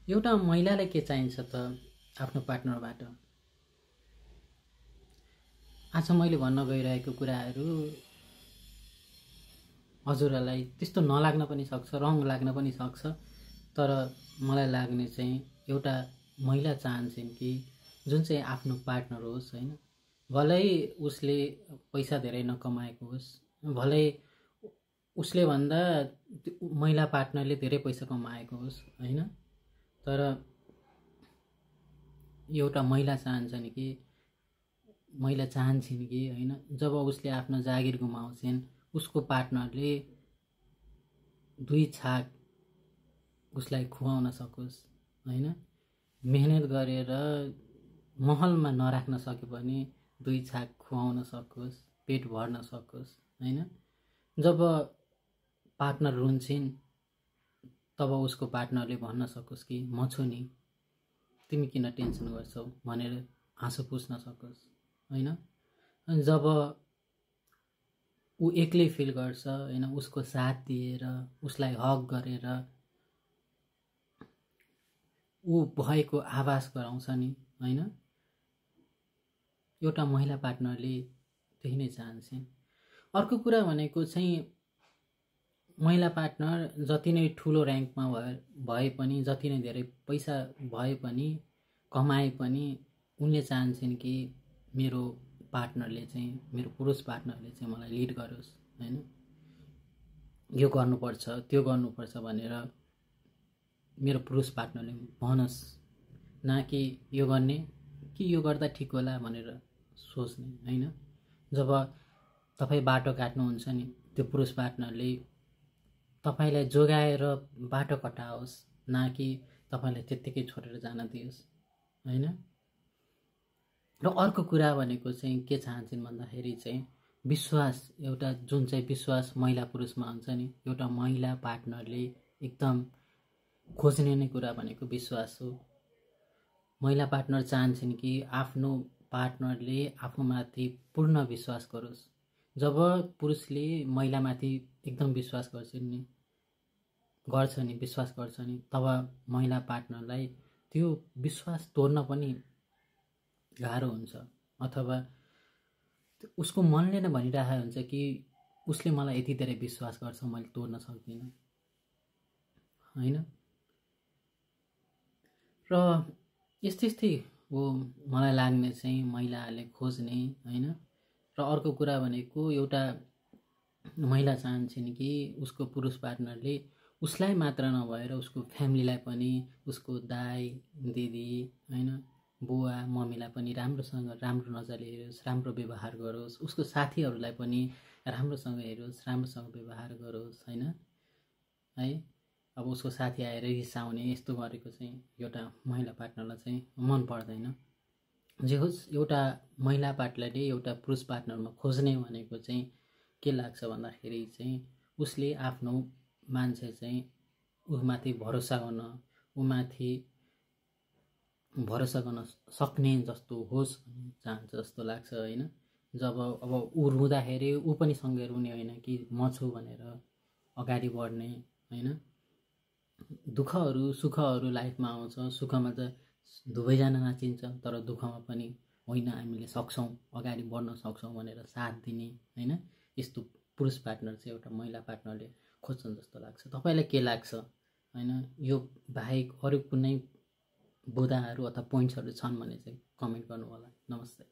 एउटा महिलालाई के चाहिन्छ त आफ्नो पार्टनरबाट? आज मैले भन्न गइरहेको कुराहरू हजुरहरूलाई त्यस्तो नलाग्न पनि सक्छ, रङ लाग्न पनि सक्छ, तर मलाई लाग्ने चाहिँ एउटा महिला चाहन्छन् कि जुन चाहिँ आफ्नो पार्टनर होस् हैन, भलै उसले पैसा धेरै नकमाएको होस्, भलै उसले भन्दा महिला पार्टनरले धेरै पैसा कमाएको होस् हैन, तर एउटा महिला चाहन्छन् कि हैन, जब उसले आफ्नो जागिर गुमाउँछिन् उसको पार्टनरले दुई छाक उसलाई खुवाउन सकोस् हैन, मेहनत गरेर महलमा नराख्न सके पनि दुई छाक खुवाउन सकोस्, पेट भर्न सकोस् हैन। जब पार्टनर रुन्छिन् तब उसको पार्टनरले भन्न सकोस् कि म छु नि, तिमी किन टेन्सन गर्छौ भनेर हाँसो पुस्न सकोस् हैन। अनि जब ऊ एक्लै फिल गर्छ हैन, उसको साथ दिएर उसलाई हग गरेर ऊ भएको आभास गराउँछ नि हैन, एउटा महिला पार्टनरले त्यही नै चाहन्छन्। अर्को कुरा भनेको चाहिँ महिला पार्टनर जति नै ठुलो र्याङ्कमा भए पनि, जति नै धेरै पैसा भए पनि, कमाए पनि उनले चाहन्छन् कि मेरो पार्टनरले चाहिँ, मेरो पुरुष पार्टनरले चाहिँ मलाई लिड गरोस् हैन, यो गर्नुपर्छ त्यो गर्नुपर्छ भनेर मेरो पुरुष पार्टनरले भनोस्, न कि यो गर्ने कि यो गर्दा ठिक होला भनेर सोच्ने हैन। जब तपाईँ बाटो काट्नुहुन्छ नि, त्यो पुरुष पार्टनरले तपाईलाई जोगाएर बाटो कटाओस्, न कि तपाईलाई त्यत्तिकै छोडेर जान दियोस् हैन। र अर्को कुरा भनेको चाहिँ के चाहन्छन् भन्दाखेरि चाहिँ विश्वास, एउटा जुन चाहिँ विश्वास महिला पुरुषमा हुन्छ नि, एउटा महिला पार्टनरले एकदम खोज्ने नै कुरा भनेको विश्वास हो। महिला पार्टनर चाहन्छन् कि आफ्नो पार्टनरले आफूमाथि पूर्ण विश्वास गरोस्। जब पुरुषले महिलामाथि एकदम विश्वास गर्छ नि, तब महिला पार्टनरलाई त्यो विश्वास तोड्न पनि गाह्रो हुन्छ, अथवा उसको मनले नै भनिरहेको हुन्छ कि उसले मलाई यति धेरै विश्वास गर्छ, मैले तोड्न सक्दिनँ हैन। र यस्तै हो मलाई लाग्ने चाहिँ महिलाहरूले खोज्ने हैन। र अर्को कुरा भनेको एउटा महिला चाहन्छन् कि उसको पुरुष पार्टनरले उसलाई मात्र नभएर उसको फ्यामिलीलाई पनि, उसको दाइ दिदी हैन, बुवा मम्मीलाई पनि राम्रो नजरले हेरोस्, राम्रो व्यवहार गरोस्, उसको साथीहरूलाई पनि राम्रोसँग हेरोस्, राम्रोसँग व्यवहार गरोस् हैन है। अब उसको साथी आएर रिसाउने यस्तो गरेको चाहिँ एउटा महिला पार्टनरलाई चाहिँ मन पर्दैन। जे होस्, एउटा महिला पार्टनरले एउटा पुरुष पार्टनरमा खोज्ने भनेको चाहिँ के लाग्छ भन्दाखेरि चाहिँ उसले आफ्नो मान्छे चाहिँ उमाथि भरोसा गर्न सक्ने जस्तो होस् भन्ने चाहन्छ जस्तो लाग्छ हैन। जब अब ऊ रुँदाखेरि ऊ पनि सँगै रुने होइन कि म छु भनेर अगाडि बढ्ने हैन। दुःखहरू सुखहरू लाइफमा आउँछ, सुखमा त दुवैजना नाचिन्छ, तर दुःखमा पनि होइन हामीले सक्छौँ, अगाडि बढ्न सक्छौँ भनेर साथ दिने हैन। यस्तो पुरुष पार्टनर चाहिँ एउटा महिला पार्टनरले खोज्छन् जस्तो लाग्छ। तपाईलाई के लाग्छ हैन? यो बाहेक अरू कुनै बुदाहरू अथवा पोइन्ट्सहरू छन् भने चाहिँ कमेन्ट गर्नु होला। नमस्ते।